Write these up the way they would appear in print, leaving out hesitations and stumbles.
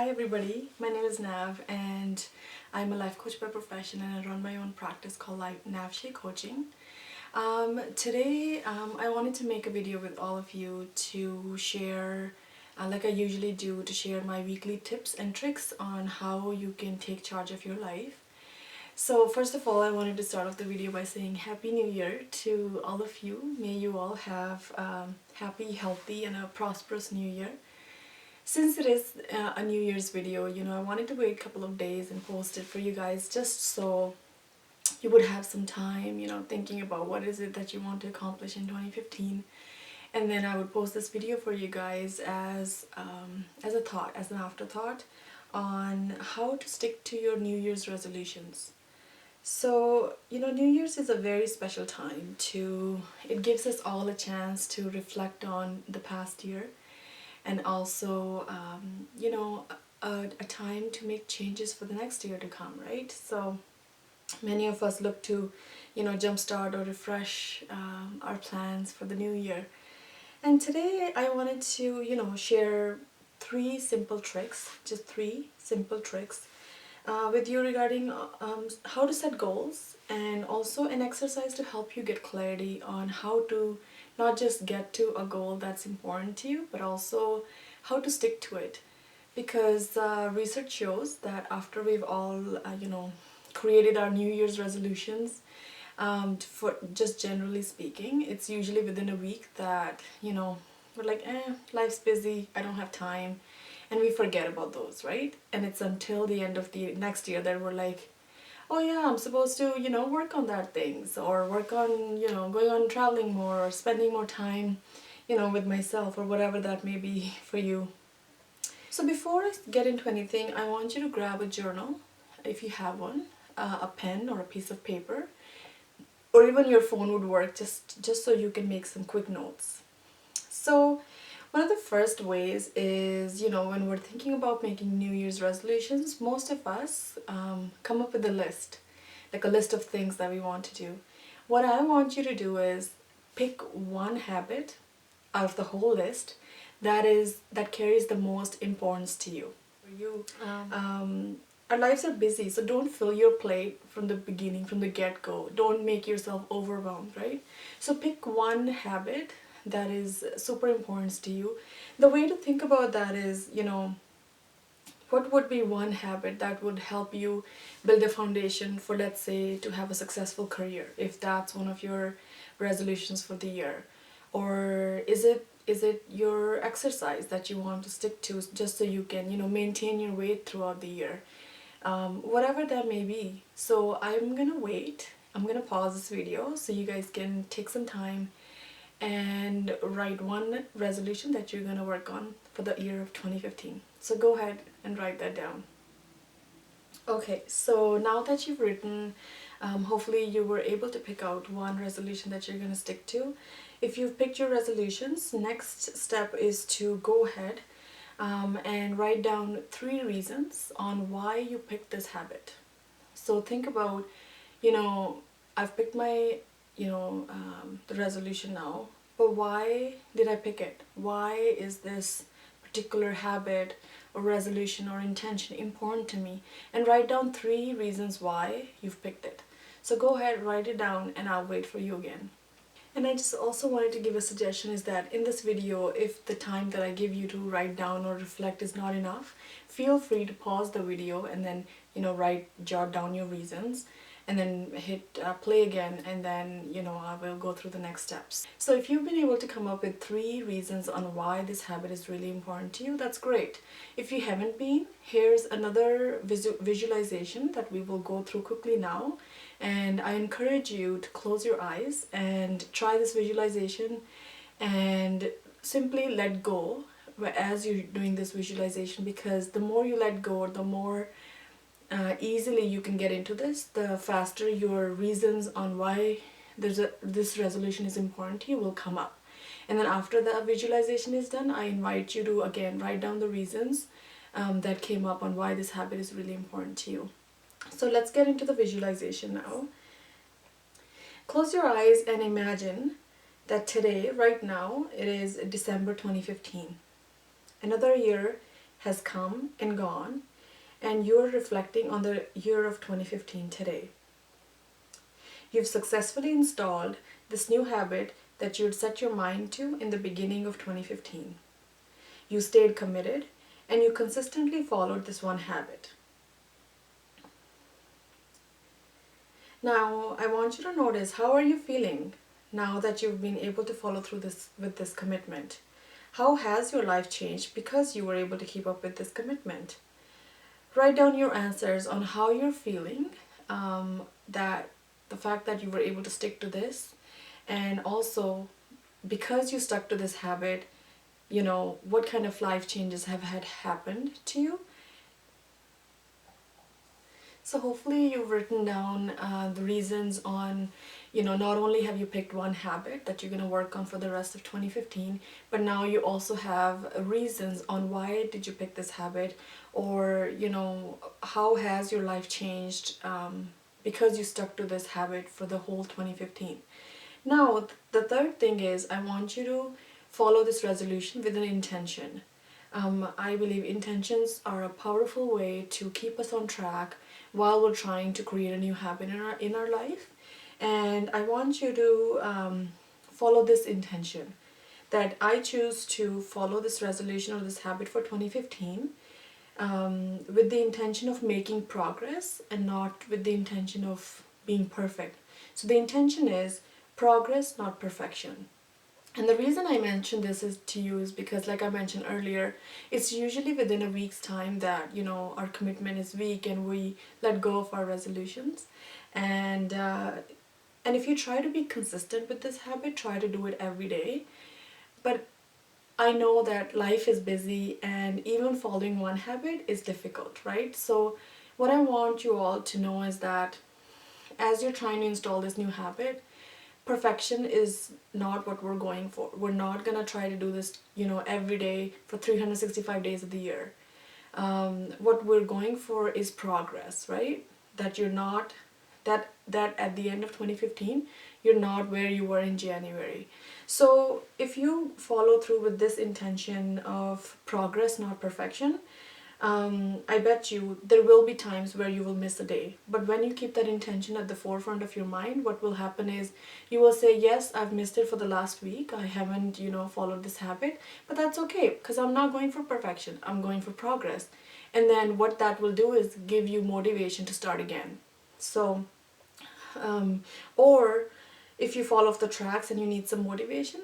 Hi everybody, my name is Nav and I'm a life coach by profession and I run my own practice called Nav Scheie Coaching. Today I wanted to make a video with all of you to share, like I usually do, to share my weekly tips and tricks on how you can take charge of your life. So first of all, I wanted to start off the video by saying Happy New Year to all of you. May you all have happy, healthy and a prosperous New Year. Since it is a New Year's video, I wanted to wait a couple of days and post it for you guys just so you would have some time, thinking about what is it that you want to accomplish in 2015. And then I would post this video for you guys as a thought, as an afterthought on how to stick to your New Year's resolutions. So, New Year's is a very special time it gives us all a chance to reflect on the past year and also, a time to make changes for the next year to come, right? So many of us look to, jumpstart or refresh our plans for the new year. And today I wanted to, share three simple tricks, just three simple tricks with you regarding how to set goals and also an exercise to help you get clarity on how to not just get to a goal that's important to you, but also how to stick to it. Because research shows that after we've all, created our New Year's resolutions, for just generally speaking, it's usually within a week that, we're like, life's busy, I don't have time. And we forget about those, right? And it's until the end of the next year that we're like, oh yeah, I'm supposed to, work on that things or work on, going on traveling more or spending more time, with myself or whatever that may be for you. So before I get into anything, I want you to grab a journal, if you have one, a pen or a piece of paper, or even your phone would work just so you can make some quick notes. So one of the first ways is, when we're thinking about making New Year's resolutions, most of us come up with a list, like a list of things that we want to do. What I want you to do is pick one habit out of the whole list that carries the most importance to you. Our lives are busy, so don't fill your plate from the beginning, from the get-go. Don't make yourself overwhelmed, right? So pick one habit that is super important to you. The way to think about that is, what would be one habit that would help you build a foundation for, let's say, to have a successful career, if that's one of your resolutions for the year? Or is it your exercise that you want to stick to just so you can, maintain your weight throughout the year? Whatever that may be. So I'm gonna pause this video so you guys can take some time and write one resolution that you're going to work on for the year of 2015. So go ahead and write that down. Okay, so now that you've written, hopefully you were able to pick out one resolution that you're going to stick to. If you've picked your resolutions, next step is to go ahead and write down 3 reasons on why you picked this habit. So think about, I've picked my the resolution now, but why did I pick it? Why is this particular habit or resolution or intention important to me? And write down 3 reasons why you've picked it. So go ahead, write it down, and I'll wait for you again. And I just also wanted to give a suggestion is that in this video, if the time that I give you to write down or reflect is not enough, feel free to pause the video and then, jot down your reasons and then hit play again, and then, I will go through the next steps. So if you've been able to come up with 3 reasons on why this habit is really important to you, that's great. If you haven't been, here's another visualization that we will go through quickly now. And I encourage you to close your eyes and try this visualization and simply let go as you're doing this visualization, because the more you let go, the more easily you can get into this, the faster your reasons on why this resolution is important to you will come up. And then after the visualization is done, I invite you to again write down the reasons that came up on why this habit is really important to you. So let's get into the visualization now. Close your eyes and imagine that today, right now, it is December 2015. Another year has come and gone, and you're reflecting on the year of 2015 today. You've successfully installed this new habit that you'd set your mind to in the beginning of 2015. You stayed committed and you consistently followed this one habit. Now, I want you to notice, how are you feeling now that you've been able to follow through with this commitment? How has your life changed because you were able to keep up with this commitment? Write down your answers on how you're feeling, that the fact that you were able to stick to this, and also because you stuck to this habit, what kind of life changes have had happened to you. So hopefully you've written down the reasons on, not only have you picked one habit that you're going to work on for the rest of 2015, but now you also have reasons on why did you pick this habit, or, how has your life changed because you stuck to this habit for the whole 2015. Now, the third thing is, I want you to follow this resolution with an intention. I believe intentions are a powerful way to keep us on track while we're trying to create a new habit in our life. And I want you to follow this intention, that I choose to follow this resolution or this habit for 2015 with the intention of making progress and not with the intention of being perfect. So the intention is progress, not perfection. And the reason I mention this is to you is because, like I mentioned earlier, it's usually within a week's time that, our commitment is weak and we let go of our resolutions. And if you try to be consistent with this habit, try to do it every day. But I know that life is busy and even following one habit is difficult, right? So what I want you all to know is that as you're trying to install this new habit, perfection is not what we're going for. We're not gonna try to do this, every day for 365 days of the year. What we're going for is progress, right? That you're not, that at the end of 2015, you're not where you were in January. So if you follow through with this intention of progress, not perfection, I bet you there will be times where you will miss a day. But when you keep that intention at the forefront of your mind, what will happen is you will say, yes, I've missed it for the last week. I haven't, followed this habit, but that's okay because I'm not going for perfection. I'm going for progress. And then what that will do is give you motivation to start again. So, or if you fall off the tracks and you need some motivation,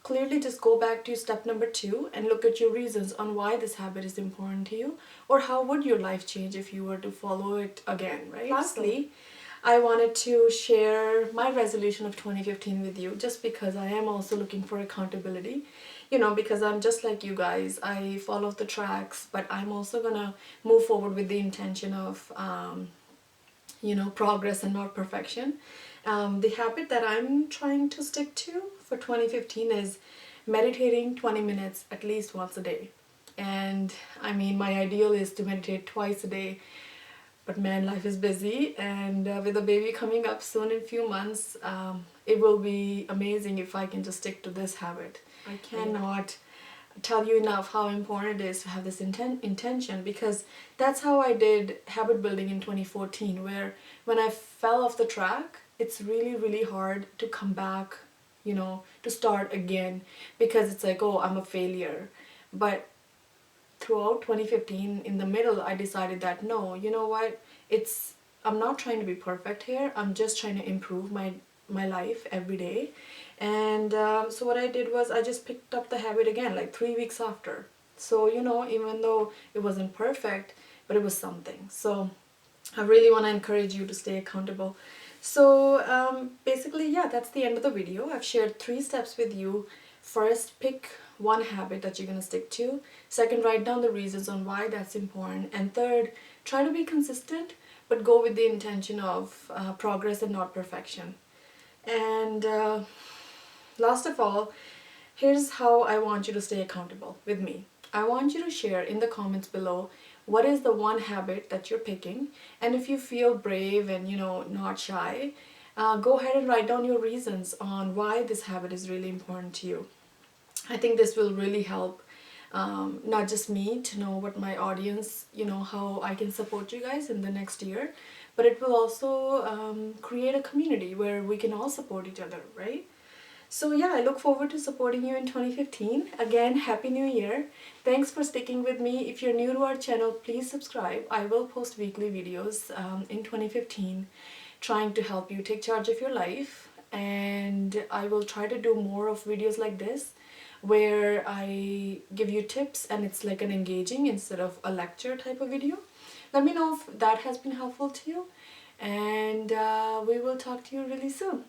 clearly just go back to step number 2 and look at your reasons on why this habit is important to you, or how would your life change if you were to follow it again, right? Lastly, I wanted to share my resolution of 2015 with you just because I am also looking for accountability, because I'm just like you guys. I follow the tracks, but I'm also gonna move forward with the intention of progress and not perfection. The habit that I'm trying to stick to for 2015 is meditating 20 minutes at least once a day. And I mean, my ideal is to meditate twice a day, but man, life is busy, and with a baby coming up soon in a few months, it will be amazing if I can just stick to this habit. I cannot tell you enough how important it is to have this intention, because that's how I did habit building in 2014, where when I fell off the track, it's really, really hard to come back, to start again, because it's like, oh, I'm a failure. But throughout 2015, in the middle, I decided that no, you know what, I'm not trying to be perfect here. I'm just trying to improve my life every day. And so what I did was I just picked up the habit again, like 3 weeks after. So, even though it wasn't perfect, but it was something. So I really want to encourage you to stay accountable. So basically, yeah, that's the end of the video. I've shared 3 steps with you. First, pick one habit that you're going to stick to. Second, write down the reasons on why that's important. And third, try to be consistent, but go with the intention of progress and not perfection. And last of all, here's how I want you to stay accountable with me. I want you to share in the comments below what is the one habit that you're picking, and if you feel brave and not shy, go ahead and write down your reasons on why this habit is really important to you. I think this will really help not just me, to know what my audience, how I can support you guys in the next year, but it will also create a community where we can all support each other, right? So yeah, I look forward to supporting you in 2015. Again, Happy New Year. Thanks for sticking with me. If you're new to our channel, please subscribe. I will post weekly videos in 2015 trying to help you take charge of your life, and I will try to do more of videos like this where I give you tips and it's like an engaging instead of a lecture type of video. Let me know if that has been helpful to you, and we will talk to you really soon.